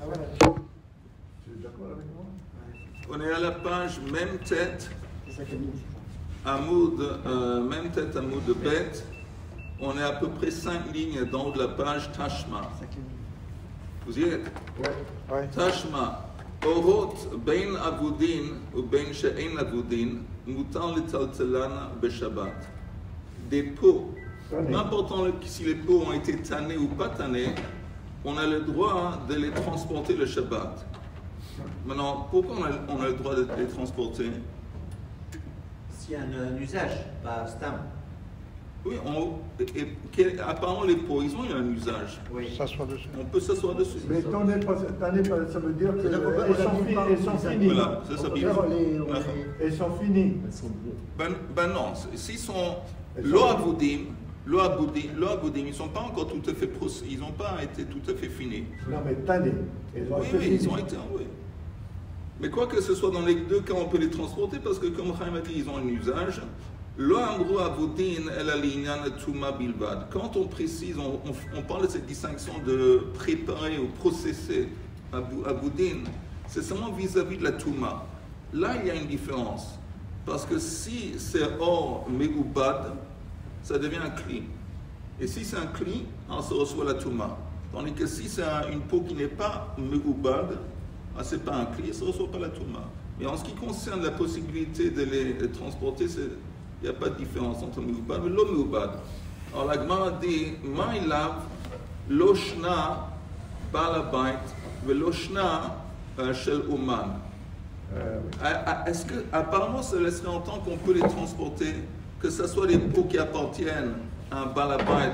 Ah voilà. Tu es d'accord avec moi? On est à la page même tête, C'est ça qu'elle dit. même tête, Amoud de bête. On est à peu près 5 lignes dans haut de la page, Tashma. C'est ça qu'elle dit. Vous y êtes? Ouais. Tashma. Orot ben avudin ou ben she'en avudin, mutar letaltelana beshabbat. Des pots. N'importe si les pots ont été tannés ou pas tannés, on a le droit de les transporter le Shabbat. Maintenant, pourquoi on a le droit de les transporter? S'il y a un usage, pas stam. Oui, apparemment les pots, ils ont un usage. Oui. S'asseoir dessus. On peut s'asseoir dessus. Mais tanné, ça veut dire qu'elles sont finies. Voilà, c'est ça. Elles sont finies. Ben non, s'ils sont lo avudim, ils ne sont pas encore tout à fait ils n'ont pas été tout à fait finis. Non, mais tannées. Oui, ils ont été, oui. Mais quoi que ce soit dans les deux cas, on peut les transporter parce que, comme Chaim a dit, ils ont un usage. Lo amru avudin el alinyan tuma bilvad. Quand on précise, on parle de cette distinction de préparer ou processer avudin, c'est seulement vis-à-vis de la tuma. Là, il y a une différence. Parce que si c'est hors meubad, ça devient un kli. Et si c'est un kli, alors ça reçoit la tuma. Tandis que si c'est une peau qui n'est pas meubad, ce n'est pas un kli, ça ne reçoit pas la tuma. Mais en ce qui concerne la possibilité de les transporter, il n'y a pas de différence entre meubad et lo meubad. Alors la Gemara dit, ma'ilav loshna balabait veloshna shel oman. Est-ce que, apparemment, ça laisserait entendre qu'on peut les transporter, que ce soit des pots qui appartiennent à un balabait,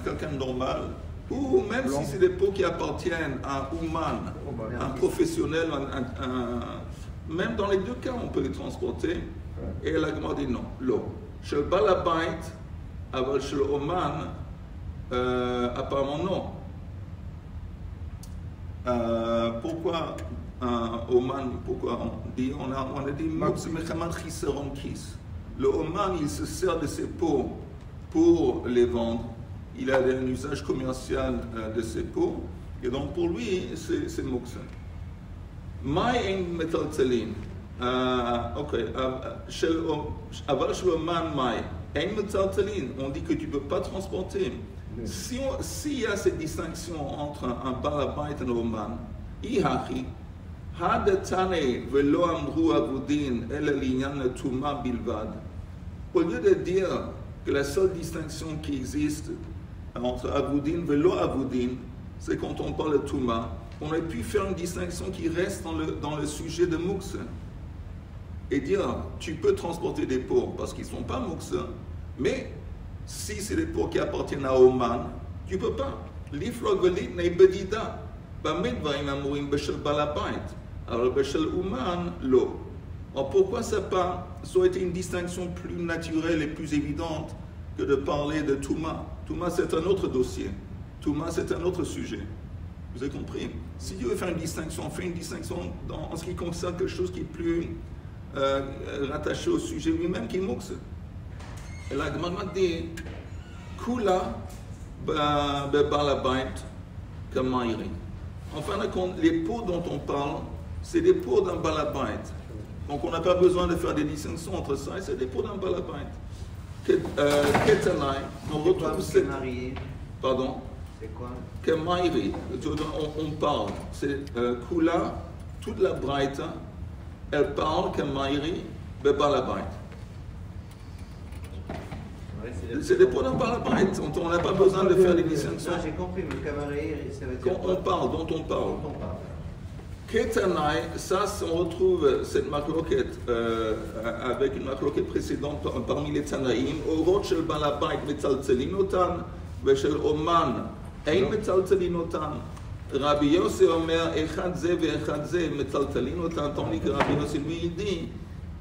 quelqu'un de normal, ou même si c'est des pots qui appartiennent à un ouman, un professionnel, même dans les deux cas, on peut les transporter. Et la Gemara dit non, l'eau. Chez le balabait, avec chez le oman, apparemment non. Pourquoi Oman, pourquoi on dit le Oman, il se sert de ses pots pour les vendre. Il a un usage commercial de ses pots. Et donc pour lui, c'est Moksen. Mai en metaltelin. Ok. Aval shel Oman mai. En metaltelin. On dit que tu ne peux pas transporter. S'il y a cette distinction entre un balabait et un oman, ihachi, hadatane velo amru avudin el alinyan tuma bilvad. Au lieu de dire que la seule distinction qui existe entre avudin velo avudin, c'est quand on parle de tuma, on aurait pu faire une distinction qui reste dans le sujet de mukse et dire tu peux transporter des pots parce qu'ils ne sont pas mukse, mais si c'est des pots qui appartiennent à Oman, tu ne peux pas. L'iflogvelit n'est bedida. Bamidva imamouim beshel balabait. Alors beshel Oman, l'eau. Alors pourquoi ça aurait été une distinction plus naturelle et plus évidente que de parler de Touma? Touma, c'est un autre dossier. Touma, c'est un autre sujet. Vous avez compris? Si tu veux faire une distinction, fais une distinction en ce qui concerne quelque chose qui est plus rattaché au sujet lui-même, qui est mouxe. Et la Gemara dit, Kula balabait kamairi. En fin de compte, les pots dont on parle, c'est des pots d'un balabait. Donc on n'a pas besoin de faire des distinctions entre ça, et c'est des pots d'un balabait. Ketanai, on retrouve cette. Pardon? C'est quoi? Kamairi. On parle. C'est Kula, toute la braïta, elle parle Kamairi balabait. C'est des pots d'un balabait, on n'a pas besoin de faire des distinctions. Non, j'ai compris, mais camarade, ça veut dire quand on parle, dont on parle. Ketanai, ça, on retrouve cette marloquette avec une marloquette précédente parmi les Tanaïm. Orot shel balabait metaltelinotan, veshel oman ein metaltelinotan. Rabbi Yossi omer echad ze ve'echad ze metaltelinotan, tandis que Rabbi Yossi lui dit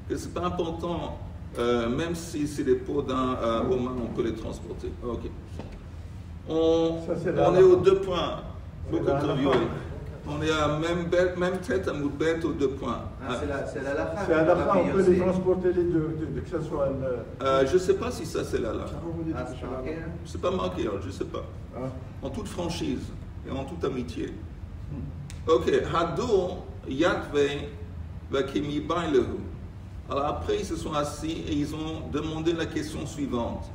que c'est pas important. Même si c'est des pots d'un Oman, on peut les transporter. Ok. On est aux deux points. Beaucoup trop vieux. On est à même tête à Moudbet aux deux points. Ah, c'est la lacha. C'est à la fin, on peut les transporter les deux, que ce soit je ne sais pas si ça c'est la lacha. Ah, c'est marqué, hein? C'est pas marqué, alors, je ne sais pas. Ah. En toute franchise, et en toute amitié. Ok, Hadur Yatve Vakemi Bailehu. Alors après, ils se sont assis et ils ont demandé la question suivante.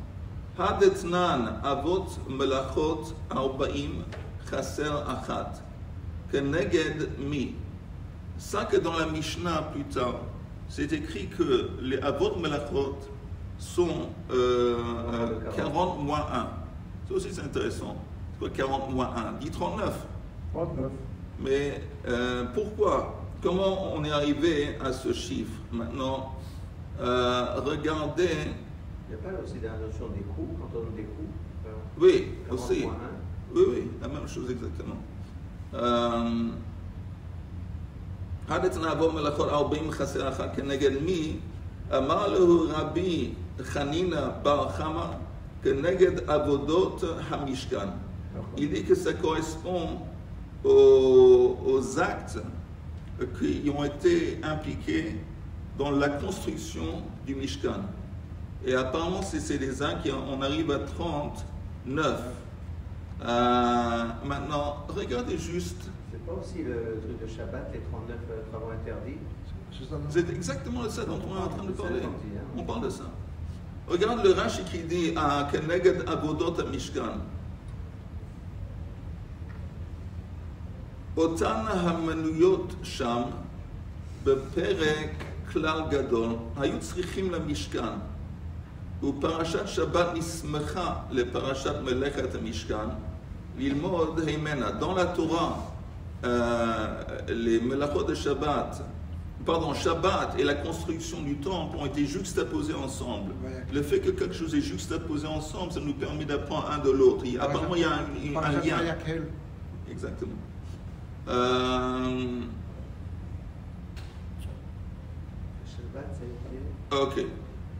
Hadetnan Avot Melachot Arbaim Chaser Achat. Keneged Mi. Ça que dans la Mishnah plus tard, c'est écrit que les Avot Melachot sont 40 moins 1. Ça aussi c'est intéressant. C'est quoi 40 moins 1? Dit 39. 39. Mais pourquoi? Comment on est arrivé à ce chiffre? Maintenant, regardez. Il n'y a pas aussi la notion des coups, quand on a des coups? Oui, 40 aussi. moins 1. Oui, oui, la même chose exactement. Hadetna Avot Melachot Arbaim Chaser Achat Keneged Mi. Amar lehu Rabbi Chanina Bar Chama Keneged Avodot Hamishkan. Il dit que ça correspond aux actes qui ont été impliqués dans la construction du Mishkan. Et apparemment, c'est des actes, on arrive à 39. Maintenant, regardez juste. C'est pas aussi le truc de Shabbat, les 39 travaux interdits? C'est exactement de ça dont on est en train de parler. On parle de ça. Regarde le Rashi qui dit à Keneged Avodot Mishkan. Otan hamanuyot sham beperek klal gadol היו צריכים למשכן ופרשת שבת נסמכה לפרשת מלאכת המשכן ללמוד הימנה. Dans la Torah, les melachot de Shabbat, pardon, Shabbat et la construction du temple ont été juxtaposés ensemble. Le fait que quelque chose est juxtaposé ensemble, ça nous permet d'apprendre un de l'autre. Apparemment, il y a un lien. Exactement. Ok.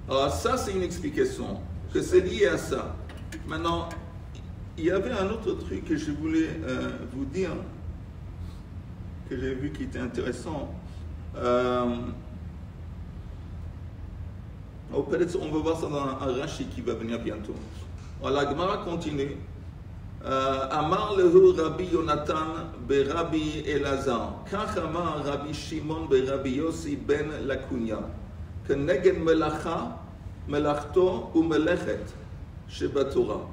Alors ça, c'est une explication, que c'est lié à ça. Maintenant, il y avait un autre truc que je voulais vous dire, que j'ai vu qui était intéressant. Peut-être on va voir ça dans un Rashi qui va venir bientôt. Alors, la Gemara continue. Amar lehu Rabbi Yonatan berabi Elazar. Kach amar Rabbi Shimon berabi Yossi ben Lakunya. Keneged melacha, melachto u melechet shebatorah.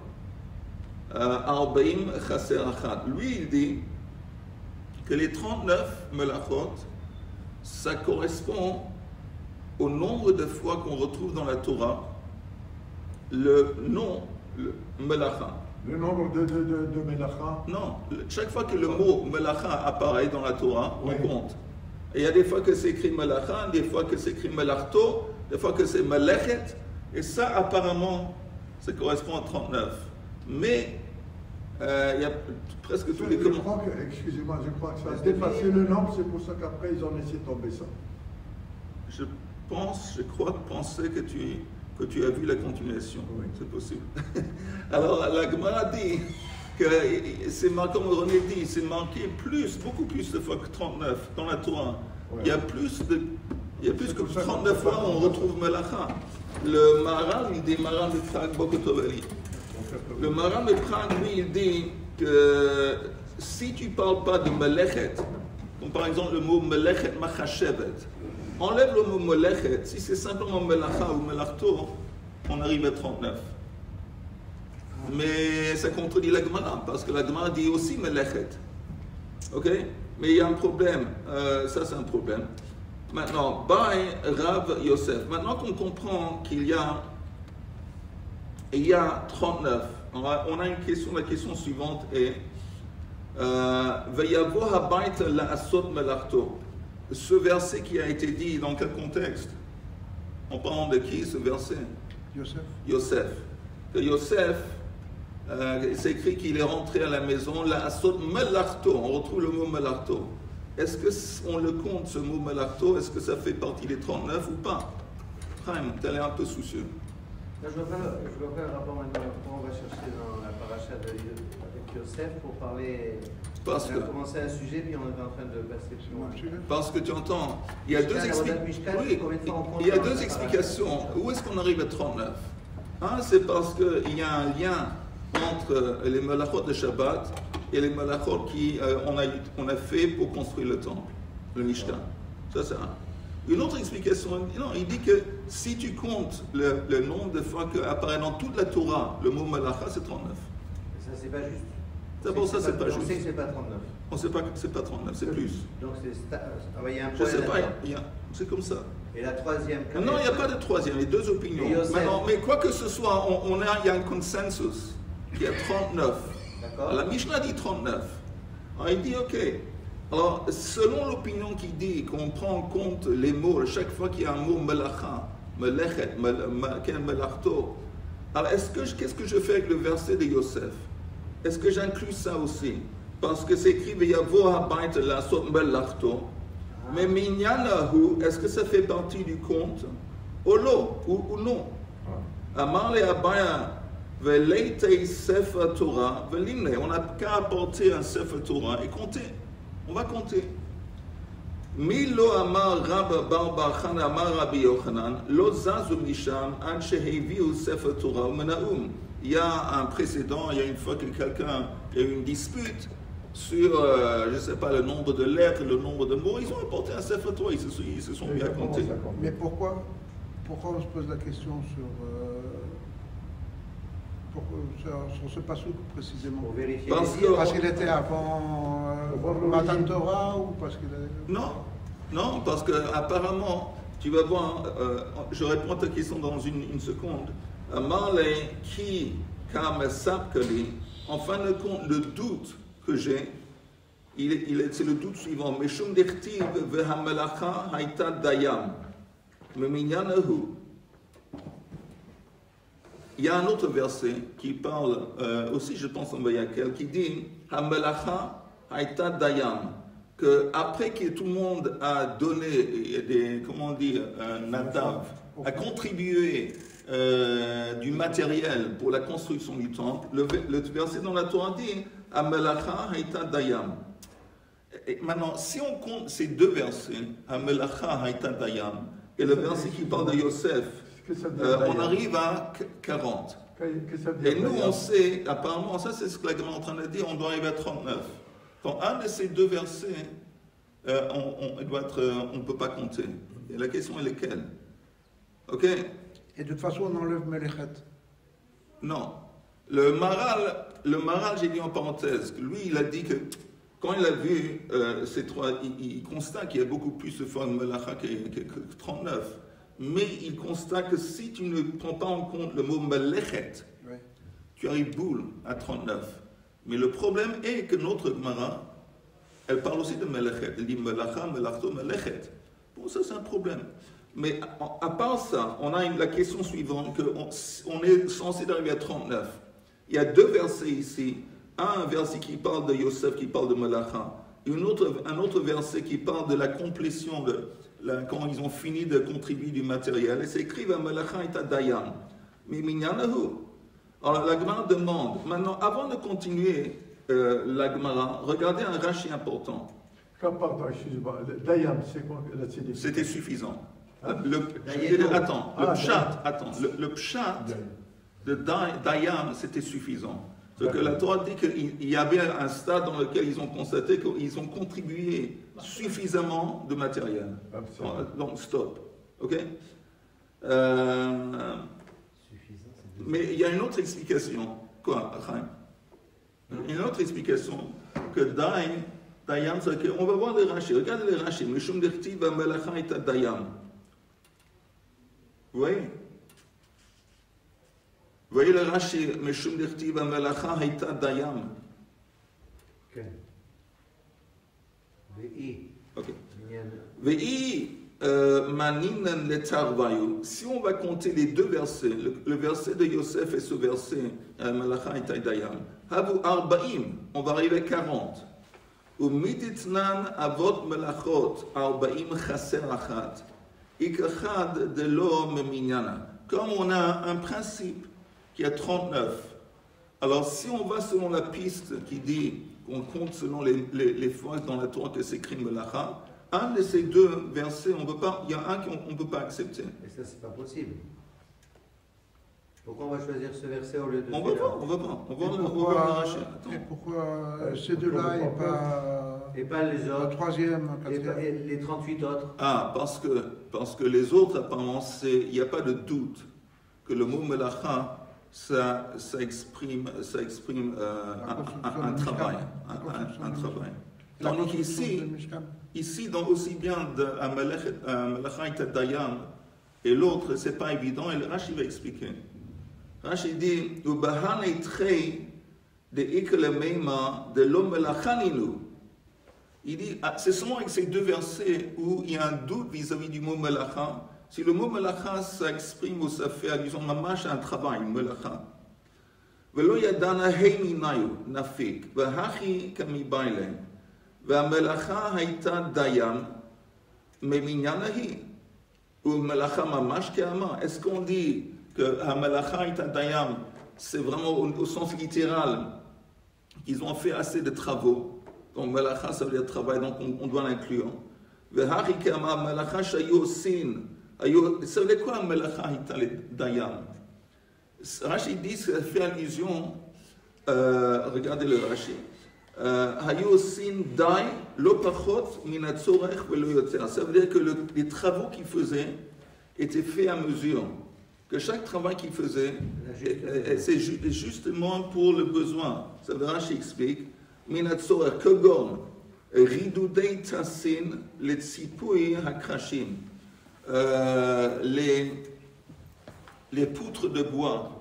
Arbaim chaser achat. Lui, il dit que les 39 melachot, ça correspond au nombre de fois qu'on retrouve dans la Torah le nom, le melacha. Le nombre de Melacha? Non, chaque fois que le mot Melacha apparaît dans la Torah, oui, on compte. Et il y a des fois que c'est écrit Melacha, des fois que c'est écrit Melachto, des fois que c'est Melechet, et ça apparemment, ça correspond à 39. Mais il y a presque tous les commentaires. Excusez-moi, je crois que ça a dépassé le nombre, c'est pour ça qu'après ils ont laissé tomber ça. Je crois penser que tu as vu la continuation. Oui. C'est possible. Alors, la Gemara dit que c'est comme René dit, c'est marqué beaucoup plus de fois que 39 dans la Torah. Ouais. Il y a plus que 39 fois où on retrouve Melacha. Le Maharal, il dit Maharal de Prague Bokotovali. Le Maharal de Prague, lui, il dit que si tu ne parles pas de Melechet, comme par exemple le mot Melechet Machashevet, enlève le mot Melechet, si c'est simplement Melacha ou Melachto, on arrive à 39. Mais ça contredit la Gemara, parce que la Gemara dit aussi Melechet. Ok? Mais il y a un problème, ça c'est un problème. Maintenant, Baï Rav Yosef. Maintenant qu'on comprend qu'il y a 39, on a une question, la question suivante est Vayavo habayt la'asot melachto. Ce verset qui a été dit, dans quel contexte? En parlant de qui ce verset? Yosef. Que Yosef, c'est écrit qu'il est rentré à la maison, la'asot melachto, on retrouve le mot melachto. Est-ce qu'on le compte, ce mot melachto? Est-ce que ça fait partie des 39 ou pas? Chaim, tu as l'air un peu soucieux. Là, je vois pas le rapport maintenant. On va chercher dans la paracha avec Yosef pour parler. Parce on a commencé un sujet, puis on est en train de passer plus loin. Parce que tu entends, il y a deux explications. Où est-ce qu'on arrive à 39? Un, c'est parce qu'il y a un lien entre les melachot de Shabbat et les malachot qu'on a fait pour construire le temple, le Mishkan. Ça, c'est un. Une autre explication, non, il dit que si tu comptes le nombre de fois qu'apparaît dans toute la Torah le mot malacha, c'est 39. Ça, c'est pas juste. D'abord, ça, c'est pas juste. On sait que c'est pas 39. On sait pas que c'est pas 39, c'est plus. Donc, il y a un Je point sais pas, là-dedans. c'est comme ça. Et la troisième. Non, il n'y a pas de troisième, il y a deux opinions. Maintenant, mais quoi que ce soit, il y a un consensus qui est 39. D'accord. La Mishnah dit 39. Alors, il dit, ok. Alors, selon l'opinion qui dit qu'on prend en compte les mots, chaque fois qu'il y a un mot melacha, melechet, melachto, alors qu'est-ce que je fais avec le verset de Yosef? Est-ce que j'inclus ça aussi? Parce que c'est écrit Veyavo habayit lasot melachto. Mais minyanahu, est-ce que ça fait partie du compte? Ou non? Amar le abaya veleitei sefer Torah velimne. On n'a qu'à apporter un sefer Torah et compter. On va compter. Milo amar Rabba bar bar Chan amar Rabbi Yochanan lo zazu misham ad sheheviu sefer Torah u'menaum. Il y a un précédent, il y a une fois que quelqu'un a eu une dispute sur, je ne sais pas, le nombre de lettres, le nombre de mots. Ils ont apporté un sefer Torah, ils se sont bien comptés. Mais pourquoi on se pose la question sur ce passage précisément? Pour vérifier. Parce qu'il était avant Matan Torah ou parce qu'il est... Non, parce que apparemment, tu vas voir, je réponds à ta question dans une seconde. Marle qui kam sapkali, en fin de compte, le doute que j'ai, c'est le doute suivant. Meshum dechtiv vehamelacha haita dayam, meminyanahu. Il y a un autre verset qui parle aussi, je pense en Vayakel, qui dit Hamelacha haïta dayam, que après que tout le monde a donné comment dire, nadav, a contribué du matériel pour la construction du temple, le verset dans la Torah dit Hamelacha haïta dayam. Et maintenant, si on compte ces deux versets, Hamelacha haïta dayam, et le verset qui parle de Yosef, on arrive à 40. Et nous, on sait, apparemment, ça c'est ce que la Gemara est en train de dire, on doit arriver à 39. Donc, un de ces deux versets, on ne peut pas compter. Et la question est laquelle? Ok? Et de toute façon, on enlève Melechet. Non. Le Maral, j'ai dit en parenthèse, que lui, il a dit que quand il a vu ces trois, il constate qu'il y a beaucoup plus de fois de Melacha que 39. Mais il constate que si tu ne prends pas en compte le mot melechet, oui, tu arrives boule à 39. Mais le problème est que notre Gemara, elle parle aussi de melechet. Elle dit melacha, melachto, melechet. Bon, ça c'est un problème. Mais à part ça, on a la question suivante, qu'on est censé arriver à 39. Il y a deux versets ici. Un verset qui parle de Yosef, qui parle de melacha. Un autre verset qui parle de la complétion quand ils ont fini de contribuer du matériel, et c'est écrit Malacha et Dayam. Mais minyanahu. Alors la Gemara demande, maintenant, avant de continuer la Gemara, regardez un Rashi important. Pardon, excusez-moi, Dayam, c'est quoi? C'était suffisant. Le pshat de Dayam, c'était suffisant. Donc la Torah dit qu'il y avait un stade dans lequel ils ont constaté qu'ils ont contribué suffisamment de matériel. Donc stop. Ok? Mais il y a une autre explication. Quoi, Chaim? Une autre explication que Dayam, c'est qu'on va voir les Rashi. Regardez les Rashi. Mishum dertiv v'melacha et Dayam. Vous voyez? Vous voyez le Rashi, Meshum dertiv Melacha haïta dayam. Ok. Ve'i maninen letarvayu. Si on va compter les deux versets, le verset de Yosef et ce verset, Melacha haïta dayam, havu arba'im, on va arriver à 40. U miditnan avot melachot arba'im chaser achat, ikachad de l'homme minyana. Comme on a un principe qui a 39. Alors, si on va selon la piste qui dit qu'on compte selon les fois dans la Torah que c'est écrit Melacha, un de ces deux versets, il y a un qu'on ne peut pas accepter. Et ça, c'est pas possible. Pourquoi on va choisir ce verset au lieu de On va voir, on va voir. On va voir l'arracher. Et pourquoi ces deux-là et pas les le autres, troisième, et quatrième? les 38 autres? Ah, parce que les autres, apparemment, il n'y a pas de doute que le mot melacha, ça exprime un travail. Un travail. Tandis ici, dans aussi bien melacha et dayam, et l'autre, c'est pas évident, et le Rashi va expliquer. Rashi dit, Ubahane trei de ikele meima de lo melachaninu. Il dit, c'est seulement avec ces deux versets où il y a un doute vis-à-vis du mot melacha. Si le mot melacha, ça exprime ou ça fait allusion, mamash, à un travail, melacha. Velo yadana heiminayu nafik, vahachi kamibaile, vamelacha haita dayam, meminyanahi, ou melacha mamash keama. Est-ce qu'on dit que melacha haita dayam, c'est vraiment au sens littéral, qu'ils ont fait assez de travaux? Donc, melacha, ça veut dire travail, donc on doit l'inclure. Vehari keama melacha shayu sin. Ça veut dire quoi, melacha haita dayam? Rashi dit, ça fait allusion, regardez le Rashi. Hayu sin dai lo pachot min hatzorech velo yotzer. Ça veut dire que les travaux qu'il faisait étaient faits à mesure. Que chaque travail qu'il faisait, c'est justement pour le besoin. Ça veut dire, Rashi explique, min hatzorech kogom ridudei tassin le tzipui hakrashim. Les poutres de bois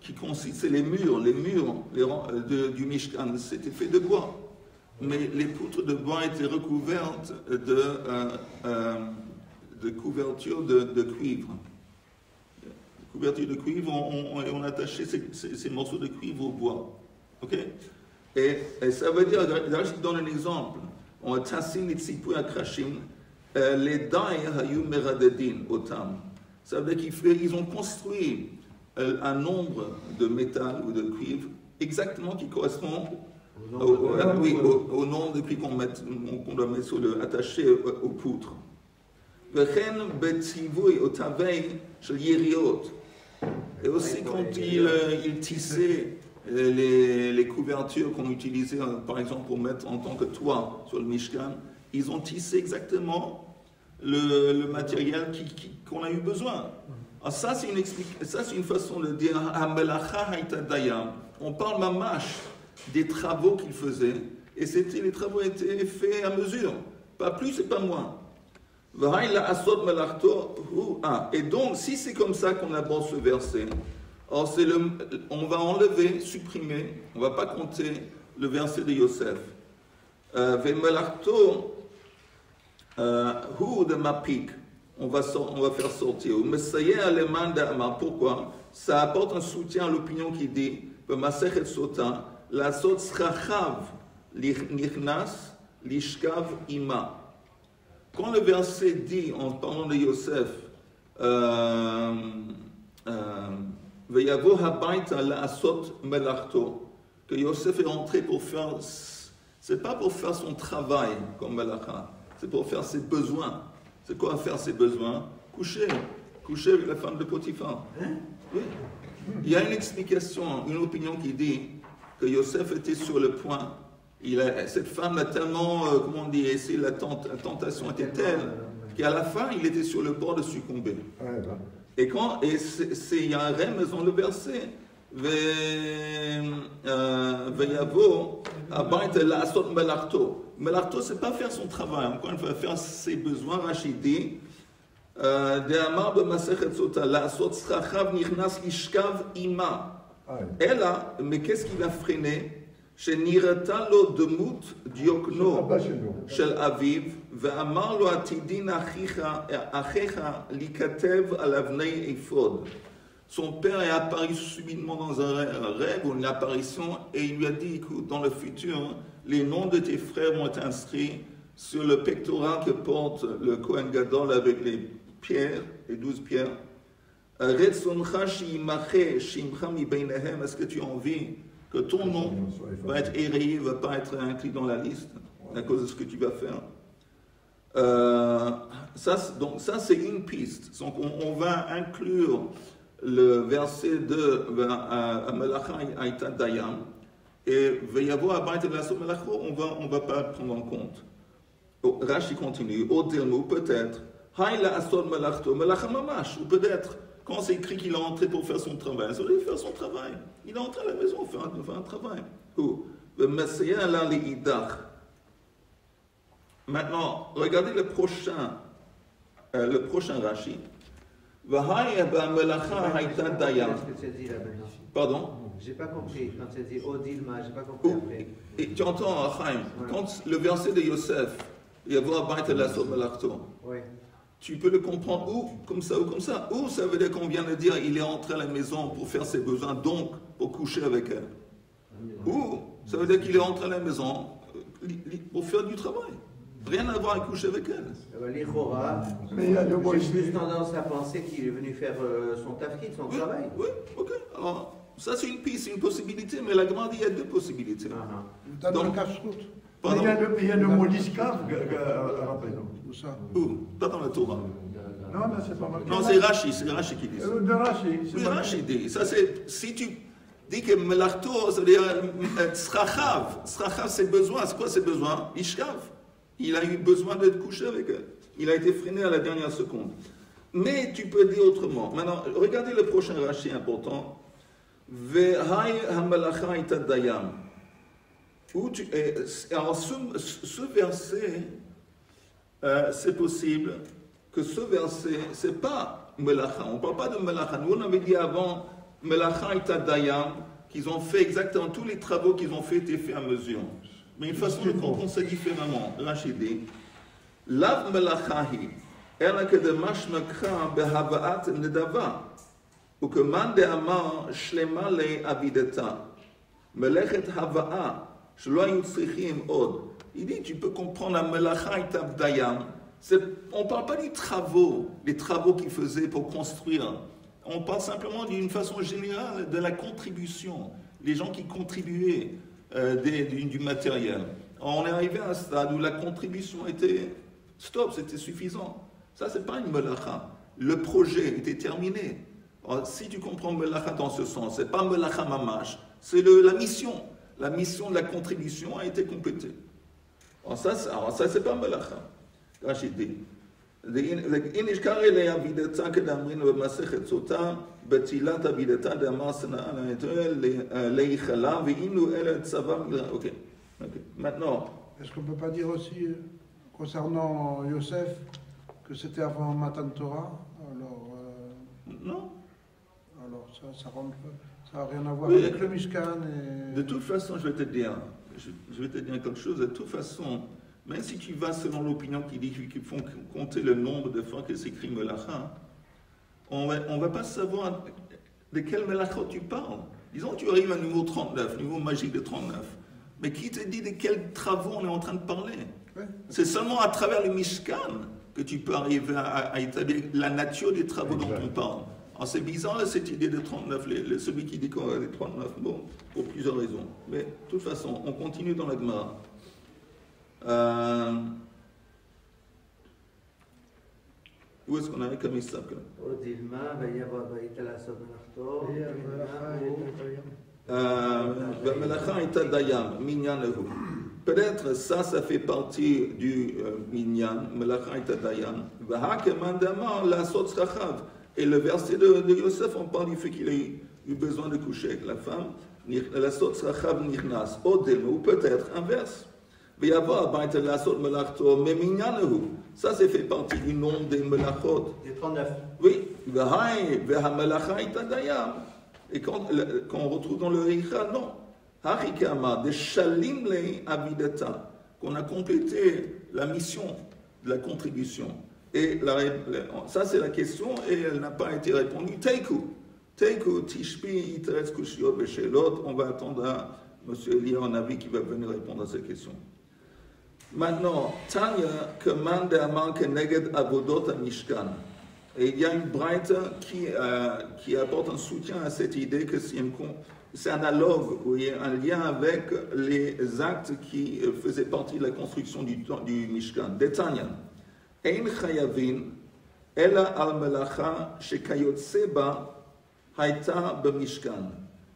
qui consistent, c'est les murs du Mishkan, c'était fait de bois. Mais les poutres de bois étaient recouvertes de couvertures de cuivre. Couverture de cuivre, on attachait ces morceaux de cuivre au bois. Ok? Et ça veut dire, là je donne un exemple. On a tassé les tzipui akrashim, les daï hayu meradedin otam. Ça veut dire qu'ils ont construit un nombre de métal ou de cuivre exactement qui correspond au nombre de cuivre qu'on doit mettre attaché aux poutres. Et aussi quand ils tissaient les couvertures qu'on utilisait par exemple pour mettre en tant que toit sur le Mishkan, ils ont tissé exactement le matériel qu'on a eu besoin. Alors ça, c'est une façon de dire Hamelacha haïta dayam. On parle mamash des travaux qu'il faisait, et les travaux étaient faits à mesure, pas plus et pas moins. Et donc, si c'est comme ça qu'on aborde ce verset, alors on va enlever, supprimer, on ne va pas compter le verset de Yosef. De mapik, on va faire sortir. Pourquoi? Ça apporte un soutien à l'opinion qui dit la sot srachav lichnas lishkav ima. Quand le verset dit, en parlant de Yosef, Veyavo habayta la'asot melachto, que Yosef est rentré pour faire, c'est pas pour faire son travail comme melacha. C'est pour faire ses besoins. C'est quoi faire ses besoins? Coucher avec la femme de Potiphar. Oui. Il y a une explication, une opinion qui dit que Yosef était sur le point. Cette femme a tellement, comment on dit, essayé, la tentation était telle qu'à la fin, il était sur le bord de succomber. Et il y a un remez dans le verset. Veyavo habayta la'asot melachto. Melachto, c'est pas faire son travail, encore une fois, faire ses besoins. Rachid dit, De'amar b'masechet sota la'asot srachav nichnas lishkav ima. Elle a, mais qu'est-ce qui l'a freiné? Shenirata lo demut diokno shel aviv ve'amar lo atidin achecha likatev al avnei ephod. Son père est apparu subitement dans un rêve ou une apparition et il lui a dit, écoute, dans le futur, les noms de tes frères vont être inscrits sur le pectoral que porte le Kohen Gadol avec les pierres, les 12 pierres. Est-ce que tu as envie que ton nom va être érayé, ne va pas être inclus dans la liste à cause de ce que tu vas faire? Donc ça c'est une piste. Donc on va inclure le verset de Melacha Aïta Dayam, et Veyavo Abayt Lasot Melacho, on va pas prendre en compte. Rashi continue, Odirmu peut-être, Haïla Asot Melachto, Melacha Mamash, ou peut-être, quand c'est écrit qu'il est entré pour faire son travail, ça veut dire faire son travail. Il est entré à la maison pour faire un travail. Ou, Messiah la Liidach. Maintenant, regardez le prochain Rashi. Vahaya ba Melacha Haïta Dayam. Qu'est-ce que tu as dit là maintenant? Pardon? J'ai pas compris. Quand tu as dit Odilma, j'ai pas compris après. Et tu entends, Chaim, quand le verset de Yosef, Yavo Abayt Lasot Melachto, Oui. tu peux le comprendre ou comme ça, ou ça veut dire qu'on vient de dire il est entré à la maison pour faire ses besoins, donc pour coucher avec elle. Ou ça veut dire qu'il est entré à la maison pour faire du travail. Rien à voir avec coucher avec elle. L'Ichora, Mais il y a le mot j'ai plus tendance à penser qu'il est venu faire son tafkid, son travail. Oui, ok. Alors, ça c'est une piste, une possibilité, mais la grande il y a deux possibilités. Dans Donc, le casse-route. Pardon? il y a le mot d'iscave, rappelez-nous. Où ça? Où? Pas dans la Torah. Non, mais c'est pas marqué. Non, c'est Rashi qui dit ça. De Rashi. Oui, Rashi dit. Ça c'est, si tu dis que Melachto, ça veut dire Srachav. Srachav, c'est besoin. C'est quoi ses besoins? Ishkav. Il a eu besoin de coucher avec elle. Il a été freiné à la dernière seconde. Mais tu peux dire autrement. Maintenant, regardez le prochain Rashi important. Vehai hamalacha ita dayam. Alors, ce verset, c'est possible que ce verset, c'est pas Melacha. On ne parle pas de Melacha. Nous, on avait dit avant Melacha ita dayam, qu'ils ont fait exactement tous les travaux qu'ils ont fait étaient faits à mesure. Mais une façon de comprendre ça différemment. Rachid dit, Lav melachahi, ela que de mashmakra behavaat nedava, ou que mande amar shlema le avideta, melechet hava'a, shlo yutzrichim od. Il dit, tu peux comprendre la melacha et tabdayam. On ne parle pas des travaux, les travaux qu'ils faisaient pour construire. On parle simplement d'une façon générale de la contribution. Les gens qui contribuaient du matériel. On est arrivé à un stade où la contribution était stop, c'était suffisant. Ça, c'est pas une melacha. Le projet était terminé. Alors, si tu comprends melacha dans ce sens, c'est pas melacha mamash, c'est la mission. La mission de la contribution a été complétée. Alors ça c'est pas melacha. Rachid dit. Maintenant, Est-ce qu'on ne peut pas dire aussi, concernant Yosef, que c'était avant Matan Torah? Alors, non. Alors ça n'a rien à voir avec le Mishkan. De toute façon, je vais te dire quelque chose. De toute façon, même si tu vas selon l'opinion qui dit qu'il faut compter le nombre de fois que c'est écrit Melacha, on va pas savoir de quel Melacha tu parles. Disons que tu arrives à niveau 39, niveau magique de 39. Mais qui te dit de quels travaux on est en train de parler? C'est seulement à travers le Mishkan que tu peux arriver à établir la nature des travaux dont on parle. Alors c'est bizarre cette idée de 39, celui qui dit qu'on a les 39, bon, pour plusieurs raisons. Mais de toute façon, on continue dans la Gemara. Où est-ce qu'on a comme ça? Odilma, Vayavo Abayt Lasot Melachto, peut-être ça fait partie du minyan, Melacha et Dayan. Et le verset de Yosef, on parle du fait qu'il a eu besoin de coucher avec la femme. Ou peut-être inverse. Ça, c'est fait partie du nom des Melachot. Des 39. Oui. Et quand on retrouve dans le Richa, non. Harikama, de Shalim le Avidata, qu'on a complété la mission de la contribution. Et ça, c'est la question, et elle n'a pas été répondue. Teiku, Tishpi, Iteretz Kushiot, Beshelot. On va attendre à M. Elia Navi qui va venir répondre à cette question. Maintenant, Tanya commande à manque neged avodot à Mishkan. Et il y a une braïta qui apporte un soutien à cette idée que c'est analogue, où il y a un lien avec les actes qui faisaient partie de la construction du Mishkan. Detanya. Ein chayavin, ela al melacha shekayotse ba Haïta b'mishkan.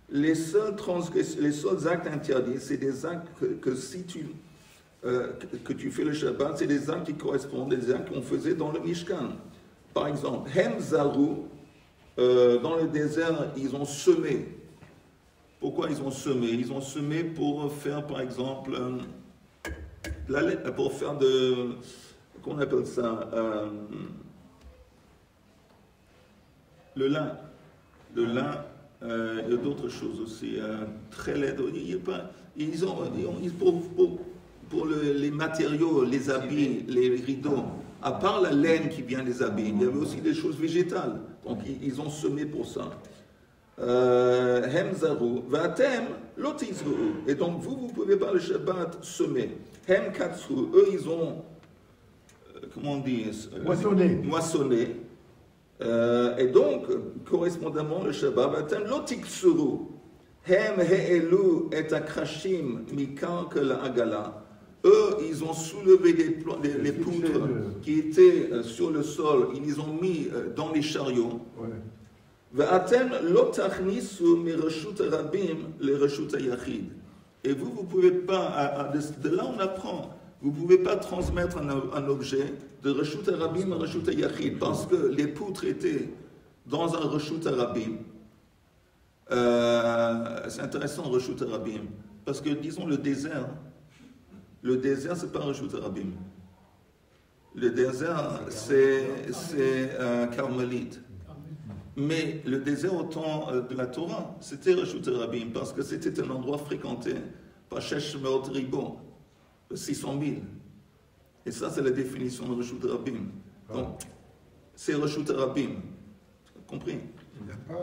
Les seuls actes interdits, c'est des actes que si que tu fais le Shabbat, c'est des actes qui correspondent des actes qu'on faisait dans le Mishkan. Par exemple, Hem Zaru, dans le désert, ils ont semé. Pourquoi ils ont semé? Ils ont semé pour faire, par exemple, pour faire de... Qu'on appelle ça le lin. Le lin, il y a d'autres choses aussi. Très laid. Pour les matériaux, les habits, les rideaux, à part la laine qui vient des habits, il y avait aussi des choses végétales. Donc ils ont semé pour ça. Hem zaru, vatem lotizru. Et donc vous ne pouvez pas le Shabbat semer. Hem katsru, eux ils ont, comment on dit, moissonné. Et donc, correspondamment, le Shabbat, vatem lotiksuru. Hem he'elu et akrashim mikank la agala. Eux, ils ont soulevé les poutres qui étaient sur le sol, ils les ont mis dans les chariots. Et vous ne pouvez pas, de là on apprend, vous ne pouvez pas transmettre un objet de Reshut Arabim à Reshut Yachid, parce que les poutres étaient dans un Reshut Arabim. C'est intéressant, Reshut Arabim, parce que disons le désert, c'est pas un Reshut Arabim. Le désert, c'est un carmélite. Mais le désert au temps de la Torah, c'était Reshut Arabim, parce que c'était un endroit fréquenté par Shesh Meot Ribo, 600 000. Et ça, c'est la définition de Reshut Arabim. Donc, c'est Reshut Arabim. Compris?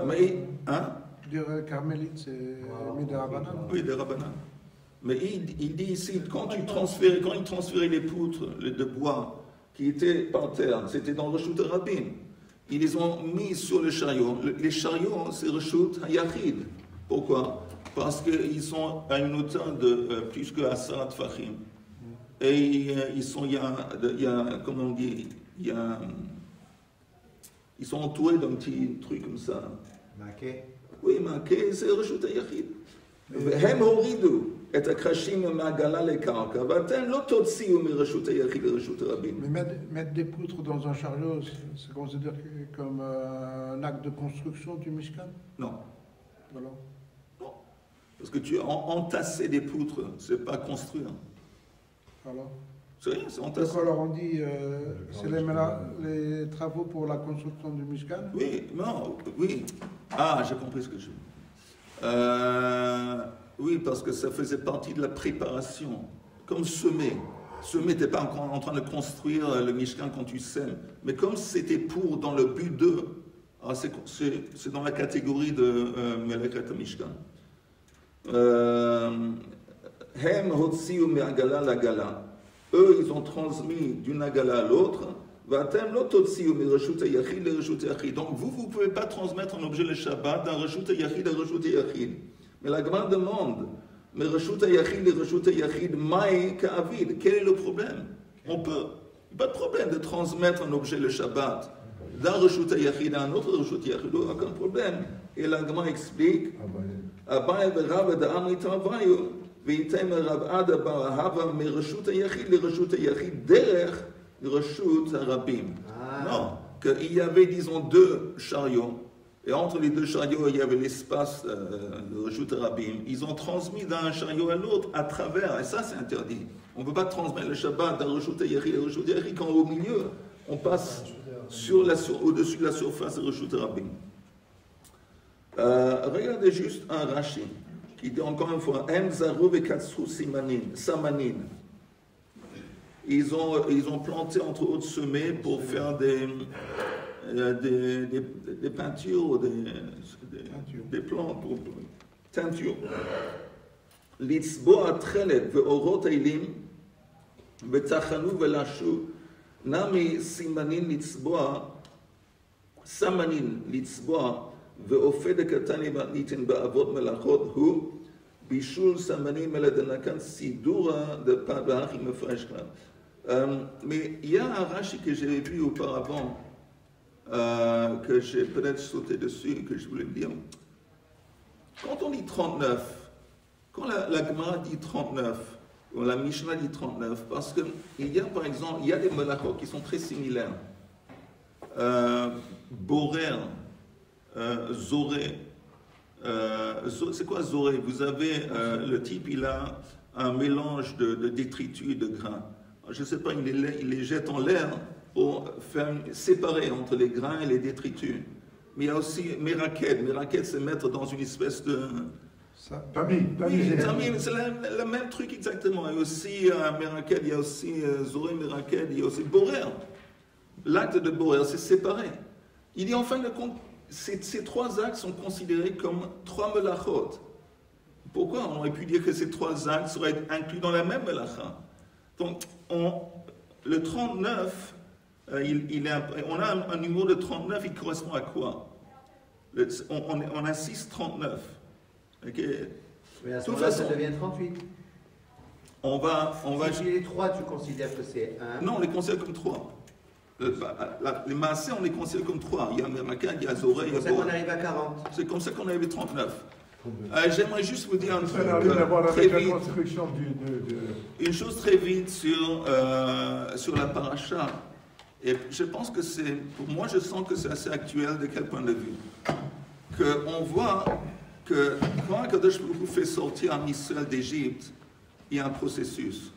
Mais, hein? Le carmélite, c'est mis des Rabbanan. Oui, des Rabbanan. Mais il dit ici, quand il transférait les poutres de bois qui étaient par terre, c'était dans Reshut Arabim. Ils les ont mis sur le chariot. Les chariots, c'est Reshut Yachid. Pourquoi? Parce qu'ils sont à une hauteur de plus que Asarat Fachim. Et ils sont, il y a, comment on dit, ils sont entourés d'un petit truc comme ça. Maquet. Oui, maquet, c'est Reshut Yachid. Hem horidu et akrashim ma'agala lekarka, vatem lo totziu mi Reshut Yachid et Reshut Rabim. Mais mettre des poutres dans un chariot, c'est considéré comme un acte de construction du Mishkan? Non. Voilà. Non. Parce que tu entasser des poutres, c'est pas construire. Alors, C'est rien, c'est entasser. donc alors on dit, c'est les travaux pour la construction du Mishkan? Oui, non, oui. Ah, j'ai compris ce que je veux. Oui, parce que ça faisait partie de la préparation. Comme semer. Semer, tu n'es pas en train de construire le Mishkan quand tu sèmes. Mais comme c'était pour, dans le but de, c'est dans la catégorie de Meleket Mishkan. Hem hotziu me'agala l'agala. Eux, ils ont transmis d'une agala à l'autre. Vatem lo totziu mi Reshut Yachid le Reshut Yachid. Donc vous ne pouvez pas transmettre un objet le Shabbat d'un Reshut Yachid à Reshut Yachid. Mais la Gemara demande, mais Reshut Yachid le Reshut Yachid maï ka'avid. Quel est le problème? On peut, pas de problème de transmettre un objet le Shabbat d'un Reshut Yachid à un autre Reshut Yachid, aucun problème. Et la Gemara explique, Abaye v'Rav d'Amrit Avayu. ויתם רב עדה בר ההבה מרשות היחיד לרשות היחיד דרך רשות הרבים. Non, qu'il y avait, disons, deux chariots, et entre les deux chariots, il y avait l'espace de Reshut Rabim. Ils ont transmis d'un chariot à l'autre à travers, et ça c'est interdit. On ne peut pas transmettre le Shabbat d'un Reshut Yachid à Reshut Yachid quand au milieu, on passe au-dessus de la surface de Reshut Rabim. Regardez juste un Rashi qui dit encore une fois, Hem zaru vekatsru samanin. Ils ont planté entre autres semé pour faire des peintures, des plantes pour teinture. Litzboa trelet ve'orot eilim ve'tachanu ve'lashu nami simanin litzboa samanin litzboa ואופד הקטן ניתן באבות מלאכות הוא בישול סמנים אלא דנקן סידורה דפת והכי מפרש כלל. Mais il y a un Rashi que j'avais vu auparavant que j'ai peut-être sauté dessus, que je voulais dire. Quand on dit 39, quand la Gemara dit 39, ou la Mishnah dit 39, parce qu'il y a par exemple, il y a des melachot qui sont très similaires. Borer, Zoré. C'est quoi Zoré? Vous avez, le type, il a un mélange de détritus et de grains. Je ne sais pas, il les jette en l'air pour faire séparer entre les grains et les détritus. Mais il y a aussi Meraked. Meraked, c'est mettre dans une espèce de... Tamim, c'est le même truc exactement. Il y a aussi Meraked, il y a aussi Zoré, Meraked, il y a aussi Borer. L'acte de Borer, c'est séparé. Il dit en fin de compte, ces trois actes sont considérés comme trois melachot. Pourquoi on aurait pu dire que ces trois actes seraient inclus dans la même melacha? Donc, le 39, on a un numéro de 39, il correspond à quoi? On a 639. Okay. Mais à ce moment-là, ça devient 38. Si les trois, tu considères que c'est 1? Non, on les considère comme 3. Les massés, on les considère comme 3. Il y a Meraked, il y a Zoré, il y a C'est comme ça qu'on arrive à 40. C'est comme ça qu'on arrive à 39. J'aimerais juste vous dire un truc très vite. Une chose très vite sur la paracha. Et je pense que pour moi, je sens que c'est assez actuel de quel point de vue. On voit que quand Akadosh Baruch Hu fait sortir un Israël d'Égypte, il y a un processus.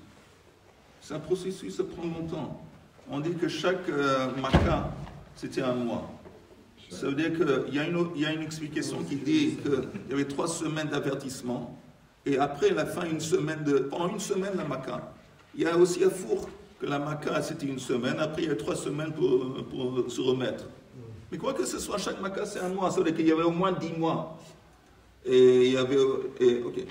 C'est un processus, ça prend longtemps. On dit que chaque Makkah, c'était un mois. Ça veut dire qu'il y a une explication qui dit qu'il y avait 3 semaines d'avertissement, et après la fin, pendant une semaine, la Makkah. Il y a aussi à Four que la Makkah, c'était une semaine, après il y a 3 semaines pour se remettre. Mais quoi que ce soit, chaque Makkah, c'est un mois. Ça veut dire qu'il y avait au moins 10 mois. Et il y avait... ok.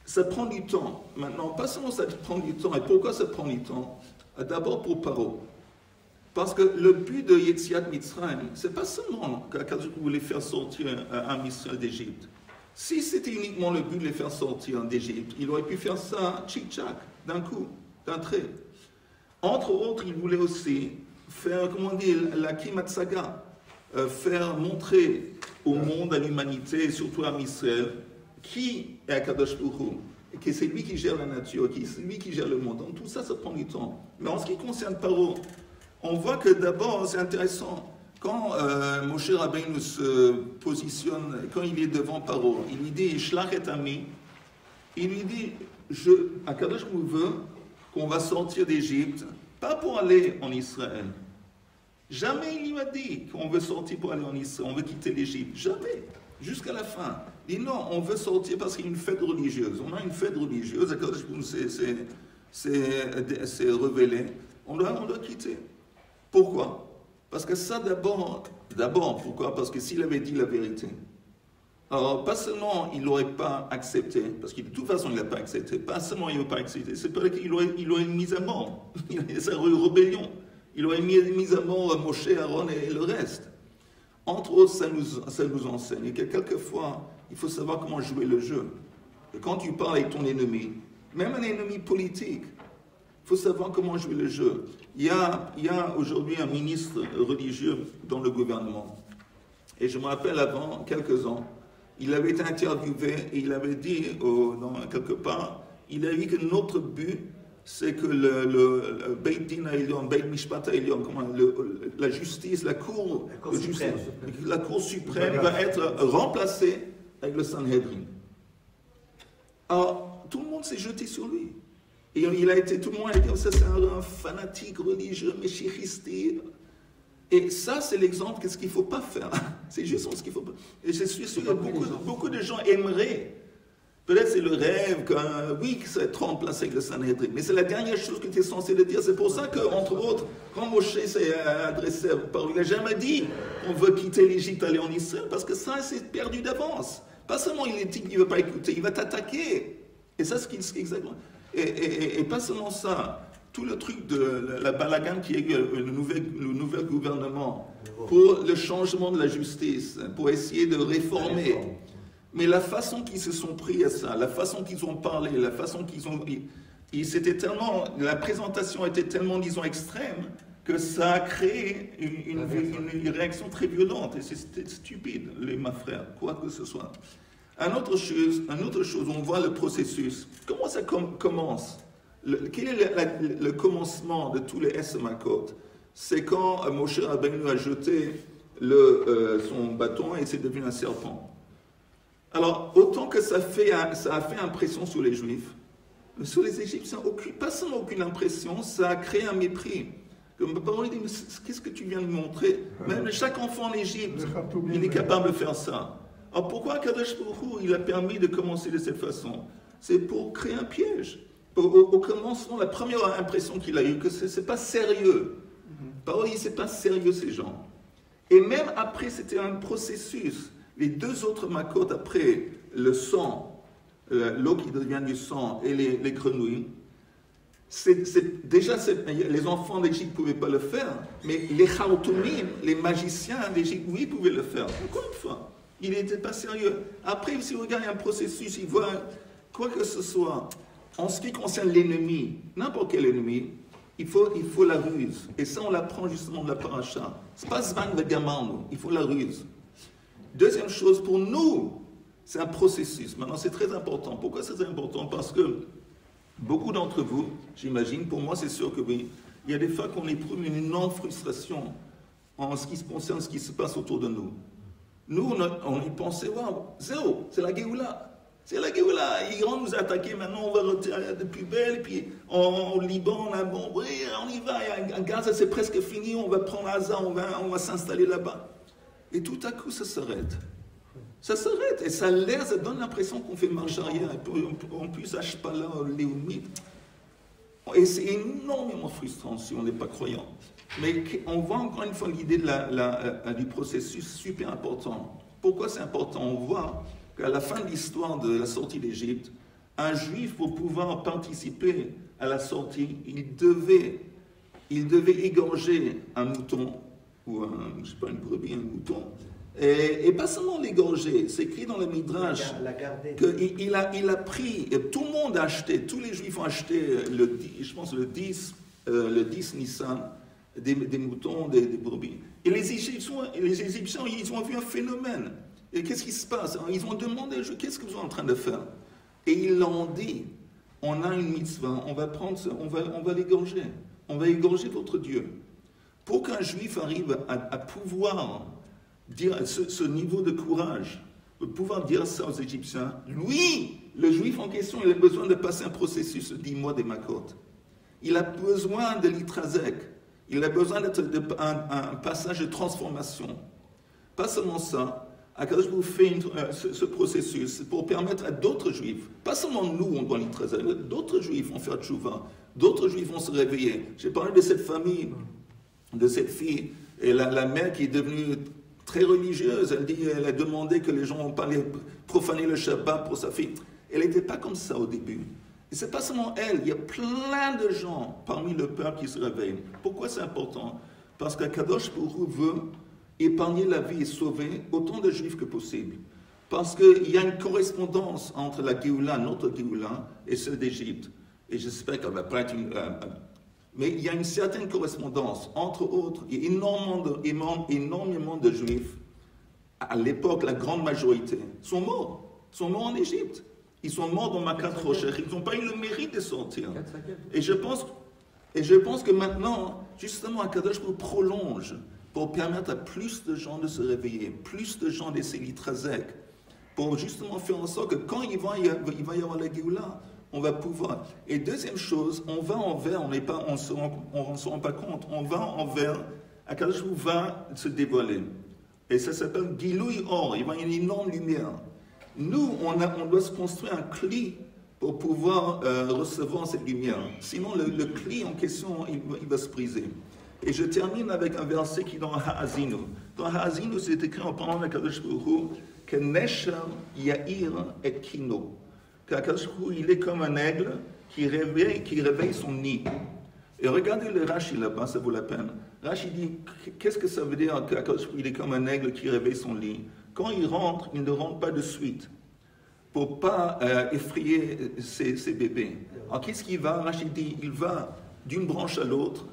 Ça prend du temps. Maintenant, pas seulement ça prend du temps. Et pourquoi ça prend du temps? D'abord pour Paro. Parce que le but de Yetziat Mitzrayim, c'est pas seulement qu'Akadosh voulait faire sortir un Israël d'Égypte. Si c'était uniquement le but de les faire sortir d'Égypte, il aurait pu faire ça tchic-tchac, d'un coup, d'un trait. Entre autres, il voulait aussi faire, comment on dit, la Kimatsaga, faire montrer au monde, à l'humanité, et surtout à Israël, qui est Akadosh Baruch Hu, et que c'est lui qui gère la nature, c'est lui qui gère le monde. Donc tout ça, ça prend du temps. Mais en ce qui concerne Paro, on voit que d'abord, c'est intéressant, quand Moshe Rabbeinu se positionne, quand il est devant Paro, il lui dit « Shlach et ami », il lui dit « Akadosh Baruch Hu veut qu'on va sortir d'Égypte, pas pour aller en Israël. » Jamais il lui a dit qu'on veut sortir pour aller en Israël, on veut quitter l'Égypte. Jamais. Jusqu'à la fin. Il dit non, on veut sortir parce qu'il y a une fête religieuse. On a une fête religieuse, c'est révélé. On doit quitter. Pourquoi? Parce que ça d'abord, pourquoi? Parce que s'il avait dit la vérité, alors pas seulement il n'aurait pas accepté, parce que de toute façon il n'a pas accepté, pas seulement il n'a pas accepté, c'est pas qu'il aurait mis à mort. C'est une rébellion. Il aurait mis à mort Moshe, Aaron et le reste. Entre autres, ça nous enseigne que quelquefois, il faut savoir comment jouer le jeu. Et quand tu parles avec ton ennemi, même un ennemi politique, il faut savoir comment jouer le jeu. Il y a aujourd'hui un ministre religieux dans le gouvernement. Et je me rappelle avant, quelques ans, il avait été interviewé et il avait dit, quelque part, il a dit que notre but, c'est que le Beit Din Haïlion, Beit Mishpat Haïlion, la justice, la cour suprême va être remplacée avec le Sanhedrin. Alors, tout le monde s'est jeté sur lui. Et tout le monde a dit, ça c'est un fanatique religieux, méchichisté. Et ça, c'est l'exemple de ce qu'il ne faut pas faire. C'est juste ce qu'il ne faut pas. Et je suis sûr que beaucoup de gens aimeraient. Peut-être c'est le rêve que ça va être remplacé avec le Sanhedrin. Mais c'est la dernière chose que tu es censé le dire. C'est pour ça qu'entre autres, quand Moshe s'est adressé par lui, il n'a jamais dit qu'on veut quitter l'Égypte, aller en Israël, parce que ça, c'est perdu d'avance. Pas seulement il ne va pas écouter, il va t'attaquer. Et ça, c'est exactement. Et pas seulement ça. Tout le truc de la balagan qui a eu le nouvel gouvernement pour le changement de la justice, pour essayer de réformer. Mais la façon qu'ils se sont pris à ça, la façon qu'ils ont parlé, la façon qu'ils ont... La présentation était tellement, disons, extrême que ça a créé une réaction très violente, et c'était stupide, ma frère, quoi que ce soit. Une autre chose, on voit le processus. Comment ça commence? Quel est le commencement de tous les SMACOT? C'est quand Moshe Rabbeinu a jeté son bâton et c'est devenu un serpent. Alors, autant que ça a fait impression sur les Juifs, sur les Égyptiens, pas seulement aucune impression, ça a créé un mépris. Comme mes parents disent, mais qu'est-ce que tu viens de montrer? Même chaque enfant en Égypte, il est capable de faire ça. Alors pourquoi Kadosh Baruch Hu, il a permis de commencer de cette façon? C'est pour créer un piège. Au commencement, la première impression qu'il a eue, que c'est pas sérieux. Parole dit, c'est pas sérieux ces gens. Et même après, c'était un processus. Les deux autres makot, après le sang, l'eau qui devient du sang et les grenouilles, déjà, les enfants d'Égypte ne pouvaient pas le faire, mais les Khartoumim, les magiciens d'Égypte, oui, pouvaient le faire. Encore une fois, il n'était pas sérieux. Après, si vous regardez un processus, il voit quoi que ce soit. En ce qui concerne l'ennemi, n'importe quel ennemi, il faut la ruse. Et ça, on l'apprend justement de la paracha. C'est pas Zvan de Gaman, il faut la ruse. Deuxième chose, pour nous, c'est un processus. Maintenant, c'est très important. Pourquoi c'est très important? Parce que beaucoup d'entre vous, j'imagine, pour moi c'est sûr que oui, il y a des fois qu'on éprouve une énorme frustration en ce qui concerne ce qui se passe autour de nous. Nous, on y pensait, waouh, zéro, c'est la Géoula. C'est la Géoula. Ils vont nous attaquer maintenant, on va retirer de plus belle, puis au Liban, on a bon, oui, on y va, à Gaza c'est presque fini, on va prendre Gaza, on va s'installer là-bas. Et tout à coup, ça s'arrête. Ça s'arrête et ça donne l'impression qu'on fait marche arrière. En plus, Ashpala, Léomite. Et c'est énormément frustrant si on n'est pas croyant. Mais on voit encore une fois l'idée du processus super important. Pourquoi c'est important? On voit qu'à la fin de l'histoire de la sortie d'Égypte, un juif, pour pouvoir participer à la sortie, il devait égorger un mouton, ou je sais pas, une brebis, un mouton. Et pas seulement l'égorger, c'est écrit dans le Midrash qu'il a pris, et tout le monde a acheté, tous les Juifs ont acheté, je pense le 10 Nissan, des moutons, des brebis. Et les Égyptiens, ils ont vu un phénomène. Et qu'est-ce qui se passe? Ils ont demandé, qu'est-ce que vous êtes en train de faire? Et ils l'ont dit, on a une mitzvah, on va l'égorger. On va égorger votre Dieu. Pour qu'un Juif arrive à pouvoir dire ce niveau de courage, de pouvoir dire ça aux Égyptiens, lui, le Juif en question, il a besoin de passer un processus de 10 mois des Makot. Il a besoin de l'Itrazek. Il a besoin d'un passage de transformation. Pas seulement ça, Akadosh vous fait ce processus pour permettre à d'autres Juifs, pas seulement nous, on doit l'Itrazek, d'autres Juifs vont faire tchouva, d'autres Juifs vont se réveiller. J'ai parlé de cette famille, de cette fille, et la mère qui est devenue très religieuse, elle a demandé que les gens n'ont pas profané le Shabbat pour sa fille. Elle n'était pas comme ça au début. Et ce n'est pas seulement elle, il y a plein de gens parmi le peuple qui se réveillent. Pourquoi c'est important? Parce qu'Akadosh Baruch Hu veut épargner la vie et sauver autant de Juifs que possible. Parce qu'il y a une correspondance entre la Géoula, notre Géoula, et celle d'Égypte. Et j'espère qu'elle va pas être mais il y a une certaine correspondance. Entre autres, il y a énormément de Juifs, à l'époque, la grande majorité, sont morts en Égypte. Ils sont morts dans Makat Rocher. Ils n'ont pas eu le mérite de sortir. Et je pense que maintenant, justement, Akadosh vous prolonge pour permettre à plus de gens de se réveiller, plus de gens d'essayer l'Itrazek, pour justement faire en sorte que quand il va y avoir la Géoula, on va pouvoir. Et deuxième chose, on va envers, on ne se rend pas compte, on va envers, Akadosh va se dévoiler. Et ça s'appelle Gilouï Or, il va y avoir une énorme lumière. Nous, on doit se construire un cli pour pouvoir recevoir cette lumière. Sinon, le cli en question, il va se briser. Et je termine avec un verset qui est dans Ha'azinu. Dans Ha'azinu, c'est écrit en parlant d'Akadosh Baruch Hu, que Nesher Ya'ir et Kino. Qu'Akadosh Baruch Hu, il est comme un aigle qui réveille son nid. Et regardez le Rashi là-bas, ça vaut la peine. Rashi dit, qu'est-ce que ça veut dire qu'Akadosh Baruch Hu, il est comme un aigle qui réveille son nid? Quand il ne rentre pas de suite, pour ne pas effrayer ses bébés. Alors qu'est-ce qu'il va? Rashi dit, il va d'une branche à l'autre,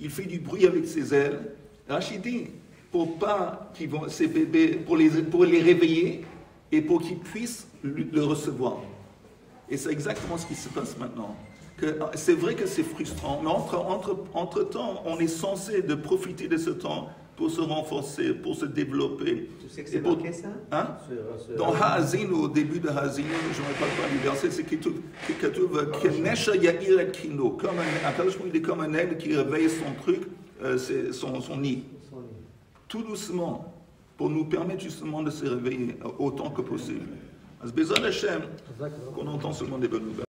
il fait du bruit avec ses ailes. Rachid dit, pour pas qu'ils vont, ces bébés, pour les réveiller et pour qu'ils puissent le recevoir. Et c'est exactement ce qui se passe maintenant. C'est vrai que c'est frustrant, mais entre-temps, on est censé de profiter de ce temps pour se renforcer, pour se développer. Tu sais que c'est marqué ça? Hein? Dans Haazin, au début de Haazin, je ne me rappelle pas du verset, c'est qu'il est comme un aigle qui réveille son truc, son nid. Tout doucement, pour nous permettre justement de se réveiller autant que possible. Bezrat Hashem, qu'on entend seulement des bonnes nouvelles.